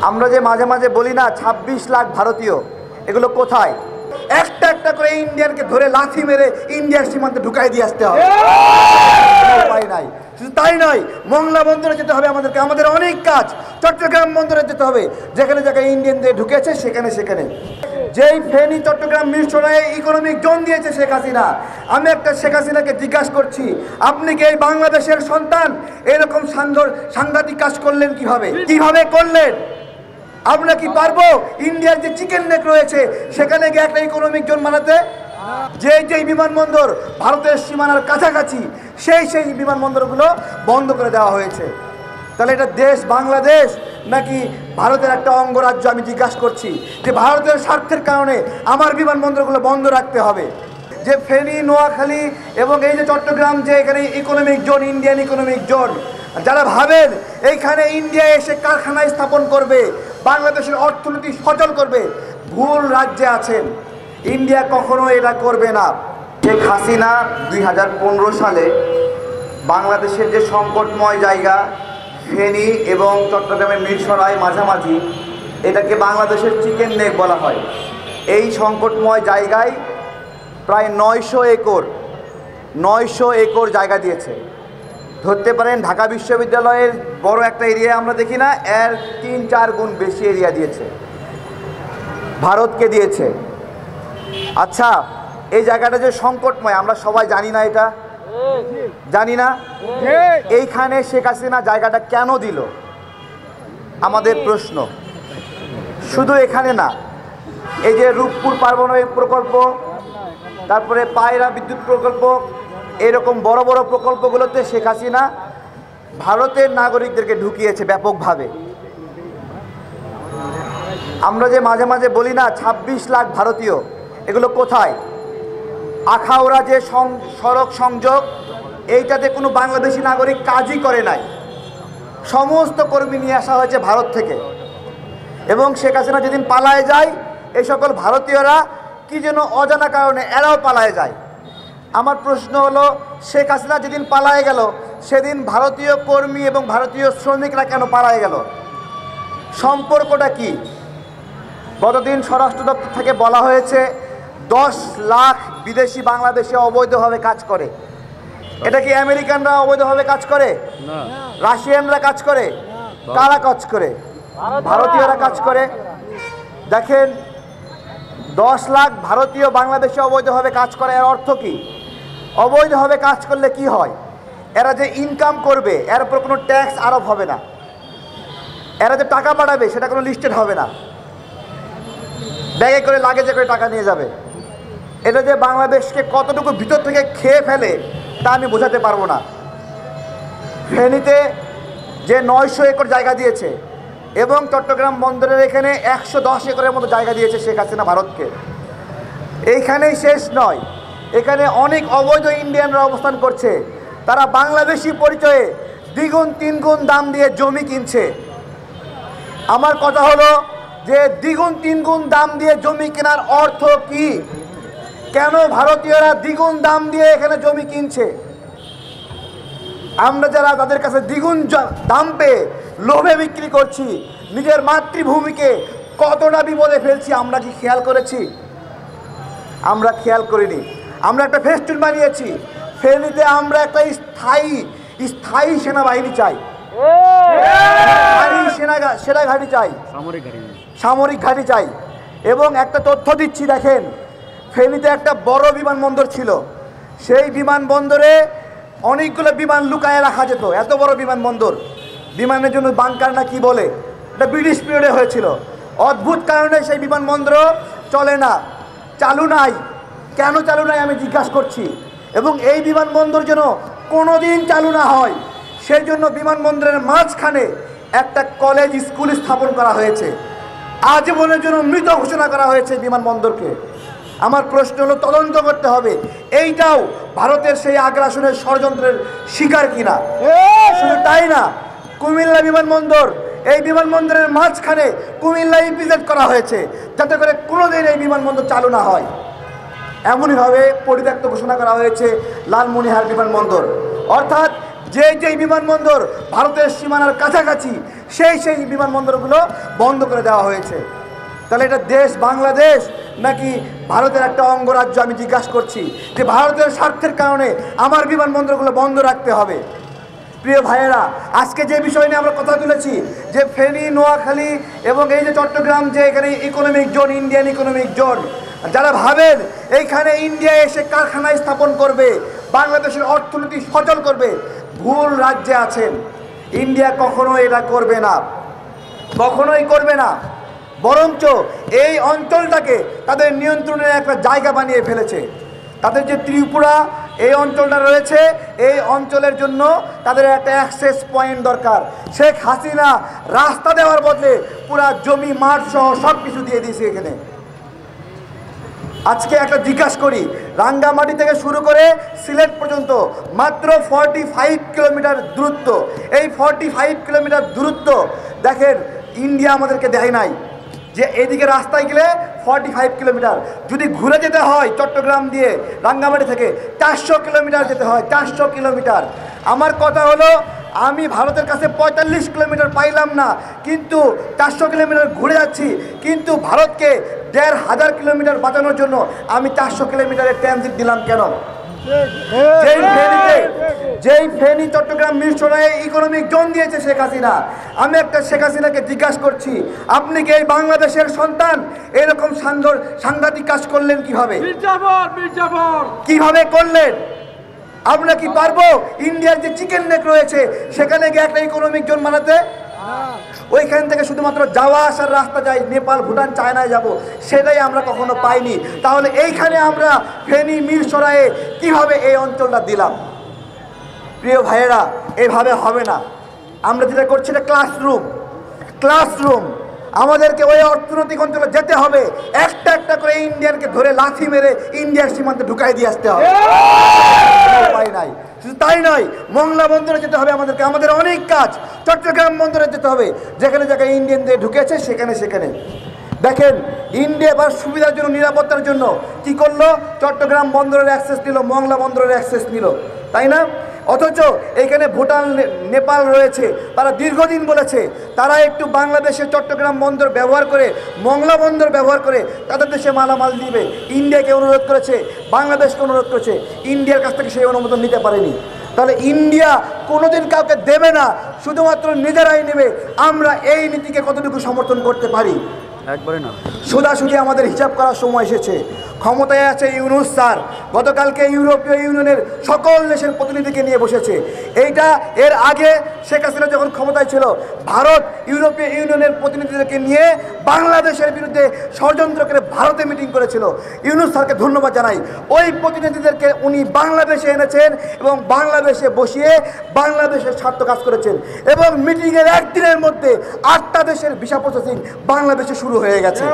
আমরা যে মাঝে মাঝে বলি না ২৬ লাখ ভারতীয়, এগুলো কোথায়? একটা একটা করে ইন্ডিয়ানকে ধরে লাথি মেরে ইন্ডিয়ার সীমান্তে ঢুকাই দিয়ে আসতে হবে, উপায় নাই। শুধু তাই নয়, মংলা বন্দরে যেতে হবে আমাদেরকে, আমাদের অনেক কাজ। চট্টগ্রাম বন্দরে যেতে হবে, যেখানে যেখানে ইন্ডিয়ানদের ঢুকেছে সেখানে সেখানে। যেই ফেনী চট্টগ্রাম মিরসরাইয়ে ইকোনমিক জোন দিয়েছে শেখ হাসিনা, আমি একটা শেখ হাসিনাকে জিজ্ঞাসা করছি, আপনি কি এই বাংলাদেশের সন্তান এরকম সাংঘাতিক কাজ করলেন? কিভাবে করলেন? আমরা কি পারবো ইন্ডিয়ার যে চিকেন নেক রয়েছে সেখানে গিয়ে একটা ইকোনমিক জোন বানাতে? যেই বিমানবন্দর ভারতের সীমানার কাছাকাছি সেই বিমানবন্দরগুলো বন্ধ করে দেওয়া হয়েছে। তাহলে এটা দেশ বাংলাদেশ নাকি ভারতের একটা অঙ্গরাজ্য? আমি জিজ্ঞাসা করছি যে ভারতের স্বার্থের কারণে আমার বিমানবন্দরগুলো বন্ধ রাখতে হবে। যে ফেনী, নোয়াখালী এবং এই যে চট্টগ্রাম, যে এখানে economic zone, Indian economic zone, যারা ভাবেন এইখানে ইন্ডিয়া এসে কারখানা স্থাপন করবে, বাংলাদেশের অর্থনীতি সচল করবে, ভুল রাজ্যে আছেন। ইন্ডিয়া কখনো এটা করবে না। শেখ হাসিনা ২০১৫ সালে বাংলাদেশের যে সংকটময় জায়গা ফেনী এবং চট্টগ্রামের মিরসরাই মাঝামাঝি, এটাকে বাংলাদেশের চিকেন নেক বলা হয়। এই সংকটময় জায়গায় প্রায় ৯০০ একর জায়গা দিয়েছে। ধরতে পারেন ঢাকা বিশ্ববিদ্যালয়ের বড় একটা এরিয়া আমরা দেখি না, এর ৩-৪ গুণ বেশি এরিয়া দিয়েছে, ভারতকে দিয়েছে। আচ্ছা, এই জায়গাটা যে সংকটময় আমরা সবাই জানি না, এটা জানি না। এইখানে শেখ হাসিনা জায়গাটা কেন দিল আমাদের প্রশ্ন। শুধু এখানে না, এই যে রূপপুর পারমাণবিক প্রকল্প, তারপরে পায়রা বিদ্যুৎ প্রকল্প, এরকম বড় বড় প্রকল্পগুলোতে শেখ হাসিনা ভারতের নাগরিকদেরকে ঢুকিয়েছে ব্যাপকভাবে। আমরা যে মাঝে মাঝে বলি না ২৬ লাখ ভারতীয়, এগুলো কোথায়? আখাউড়া যে সড়ক সংযোগ, এইটাতে কোনো বাংলাদেশি নাগরিক কাজই করে নাই। সমস্ত কর্মী নিয়ে আসা হয়েছে ভারত থেকে, এবং শেখ হাসিনা যেদিন পালায় যায়, এই সকল ভারতীয়রা কি যেন অজানা কারণে এরাও পালায় যায়। আমার প্রশ্ন হলো, শেখ হাসিনা যেদিন পালায় গেল সেদিন ভারতীয় কর্মী এবং ভারতীয় শ্রমিকরা কেন পালায় গেল? সম্পর্কটা কি? গতদিন স্বরাষ্ট্র দপ্তর থেকে বলা হয়েছে ১০ লাখ বিদেশি বাংলাদেশে অবৈধভাবে কাজ করে। এটা কি আমেরিকানরা অবৈধভাবে কাজ করে? রাশিয়ানরা কাজ করে? কারা কাজ করে? ভারতীয়রা কাজ করে। দেখেন, ১০ লাখ ভারতীয় বাংলাদেশে অবৈধভাবে কাজ করে, এর অর্থ কি? অবৈধভাবে কাজ করলে কি হয়? এরা যে ইনকাম করবে এর উপর কোনো ট্যাক্স আরোপ হবে না, এরা যে টাকা পাঠাবে সেটা কোনো লিস্টেড হবে না, ব্যাগে করে লাগেজে করে টাকা নিয়ে যাবে। এটা যে বাংলাদেশকে কতটুকু ভিতর থেকে খেয়ে ফেলে তা আমি বোঝাতে পারবো না। ফেনীতে যে ৯০০ একর জায়গা দিয়েছে এবং চট্টগ্রাম বন্দরের এখানে ১১০ একরের মতো জায়গা দিয়েছে শেখ হাসিনা ভারতকে, এইখানেই শেষ নয়, এখানে অনেক অবৈধ ইন্ডিয়ানরা অবস্থান করছে। তারা বাংলাদেশি পরিচয়ে দ্বিগুণ তিনগুণ দাম দিয়ে জমি কিনছে। আমার কথা হলো যে দ্বিগুণ তিনগুণ দাম দিয়ে জমি কেনার অর্থ কি? কেন ভারতীয়রা দ্বিগুণ দাম দিয়ে এখানে জমি কিনছে? আমরা যারা তাদের কাছে দ্বিগুণ দাম পেয়ে লোভে বিক্রি করছি, নিজের মাতৃভূমিকে কতটা বিপদে ফেলছি আমরা কি খেয়াল করেছি? আমরা খেয়াল করিনি। আমরা একটা ফেস্টুন বানিয়েছি ফেনীতে, আমরা একটা স্থায়ী সেনাবাহিনী চাই, সেনা ঘাঁটি চাই, সামরিক ঘাঁটি চাই। এবং একটা তথ্য দিচ্ছি, দেখেন, ফেনীতে একটা বড় বিমানবন্দর ছিল, সেই বিমানবন্দরে অনেকগুলো বিমান লুকায়ে রাখা যেত। এত বড় বিমানবন্দর, বিমানের জন্য বাংকার না কি বলে, এটা ব্রিটিশ পিরিয়ডে হয়েছিল। অদ্ভুত কারণে সেই বিমানবন্দর চলে না, চালু নাই। কেন চালু নাই আমি জিজ্ঞাসা করছি। এবং এই বিমানবন্দর যেন কোনো দিন চালু না হয় সেই জন্য বিমানবন্দরের মাঝখানে একটা কলেজ স্কুল স্থাপন করা হয়েছে। আজীবনের জন্য মৃত ঘোষণা করা হয়েছে বিমানবন্দরকে। আমার প্রশ্ন হলো, তদন্ত করতে হবে এইটাও ভারতের সেই আগ্রাসনের ষড়যন্ত্রের শিকার কিনা। শুধু তাই না, কুমিল্লা বিমানবন্দর, এই বিমানবন্দরের মাঝখানে কুমিল্লা ইপিজেড করা হয়েছে যাতে করে কোনোদিন এই বিমানবন্দর চালু না হয়। এমনইভাবে পরিত্যক্ত ঘোষণা করা হয়েছে লালমনিরহাট বিমানবন্দর। অর্থাৎ যেই বিমানবন্দর ভারতের সীমানার কাছাকাছি সেই বিমানবন্দরগুলো বন্ধ করে দেওয়া হয়েছে। তাহলে এটা দেশ বাংলাদেশ নাকি ভারতের একটা অঙ্গরাজ্য? আমি জিজ্ঞাসা করছি যে ভারতের স্বার্থের কারণে আমার বিমানবন্দরগুলো বন্ধ রাখতে হবে। প্রিয় ভাইয়েরা, আজকে যে বিষয় নিয়ে আমরা কথা তুলেছি যে ফেনী, নোয়াখালী এবং এই যে চট্টগ্রাম, যে এখানে economic zone, Indian economic zone, যারা ভাবেন এইখানে ইন্ডিয়া এসে কারখানা স্থাপন করবে, বাংলাদেশের অর্থনীতি সচল করবে, ভুল রাজ্যে আছেন। ইন্ডিয়া কখনো এটা করবে না, কখনোই করবে না। বরঞ্চ এই অঞ্চলটাকে তাদের নিয়ন্ত্রণের একটা জায়গা বানিয়ে ফেলেছে। তাদের যে ত্রিপুরা এই অঞ্চলটা রয়েছে, এই অঞ্চলের জন্য তাদের একটা অ্যাক্সেস পয়েন্ট দরকার। শেখ হাসিনা রাস্তা দেওয়ার বদলে পুরা জমি, মাঠ সহ সব কিছু দিয়ে দিয়েছে এখানে। আজকে একটা জিজ্ঞাসা করি, রাঙ্গামাটি থেকে শুরু করে সিলেট পর্যন্ত মাত্র 45 কিলোমিটার দূরত্ব। এই 45 কিলোমিটার দূরত্ব দেখেন ইন্ডিয়া আমাদেরকে দেয় নাই যে এদিকে রাস্তায় গেলে 45 কিলোমিটার। যদি ঘুরে যেতে হয় চট্টগ্রাম দিয়ে রাঙ্গামাটি থেকে 400 কিলোমিটার যেতে হয়, 400 কিলোমিটার। আমার কথা হলো আমি ভারতের কাছে 45 কিলোমিটার পাইলাম না, কিন্তু 400 কিলোমিটার ঘুরে যাচ্ছি, কিন্তু ভারতকে 1500 কিলোমিটার বাঁচানোর জন্য আমি 400 কিলোমিটারের ট্রানজিট দিলাম কেন? যেই ফেনী চট্টগ্রাম মিরসরাইয়ে ইকোনমিক জোন দিয়েছে শেখ হাসিনা, আমি একটা শেখ হাসিনাকে জিজ্ঞাসা করছি, আপনি কি এই বাংলাদেশের সন্তান এরকম সাংঘাতিক কাজ করলেন কিভাবে? কিভাবে করলেন? আমরা কি পারবো ইন্ডিয়ার যে চিকেন নেক রয়েছে সেখানে গিয়ে একটা ইকোনমিক জোন বানাতে? ওইখান থেকে শুধুমাত্র যাওয়া আসার রাস্তা যায়, নেপাল, ভুটান, চায়নায় যাব, সেটাই আমরা কখনো পাইনি। তাহলে এইখানে আমরা ফেনী, মিরসরাইয়ে কিভাবে এই অঞ্চলটা দিলাম? প্রিয় ভাইয়েরা, এভাবে হবে না। আমরা যেটা করছি এটা ক্লাসরুম। আমাদেরকে ওই অর্থনৈতিক অঞ্চলে যেতে হবে, একটা একটা করে ইন্ডিয়ানকে ধরে লাথি মেরে ইন্ডিয়ার সীমান্তে ঢুকাই দিয়ে আসতে হবে। উপায় নাই। শুধু তাই নয়, মংলা বন্দরে যেতে হবে আমাদেরকে, আমাদের অনেক কাজ। চট্টগ্রাম বন্দরে যেতে হবে, যেখানে যেখানে ইন্ডিয়ানদের ঢুকেছে সেখানে। দেখেন ইন্ডিয়া বা সুবিধার জন্য, নিরাপত্তার জন্য কি করলো? চট্টগ্রাম বন্দরের অ্যাক্সেস নিল, মংলা বন্দরের অ্যাক্সেস নিল, তাই না? অথচ এখানে ভুটান, নেপাল রয়েছে, তারা দীর্ঘদিন বলেছে তারা একটু বাংলাদেশের চট্টগ্রাম বন্দর ব্যবহার করে, মংলা বন্দর ব্যবহার করে তাদের দেশে মালামাল দিবে। ইন্ডিয়াকে অনুরোধ করেছে, বাংলাদেশকে অনুরোধ করেছে, ইন্ডিয়ার কাছ থেকে সেই অনুমোদন নিতে পারেনি। তাহলে ইন্ডিয়া কোনোদিন কাউকে দেবে না, শুধুমাত্র নিজেরাই নেবে। আমরা এই নীতিকে কতটুকু সমর্থন করতে পারি? একবারে না। সোজাসুজি আমাদের হিসাব করার সময় এসেছে। ক্ষমতায় আছে ইউনূস স্যার, গতকালকে ইউরোপীয় ইউনিয়নের সকল দেশের প্রতিনিধিকে নিয়ে বসেছে। এর আগে শেখ হাসিনা যখন ক্ষমতায় ছিল, ভারত ইউরোপীয় ইউনিয়নের প্রতিনিধিদেরকে নিয়ে বাংলাদেশের বিরুদ্ধে ষড়যন্ত্র করে ভারতে মিটিং করেছিল। ইউনূস স্যারকে ধন্যবাদ জানাই। ওই প্রতিনিধিদেরকে উনি বাংলাদেশে এনেছেন এবং বাংলাদেশে বসিয়ে বাংলাদেশের স্বার্থ কাজ করেছেন, এবং মিটিংয়ের একদিনের মধ্যে 8টা দেশের ভিসা প্রসেসিং বাংলাদেশে শুরু হয়ে গেছে।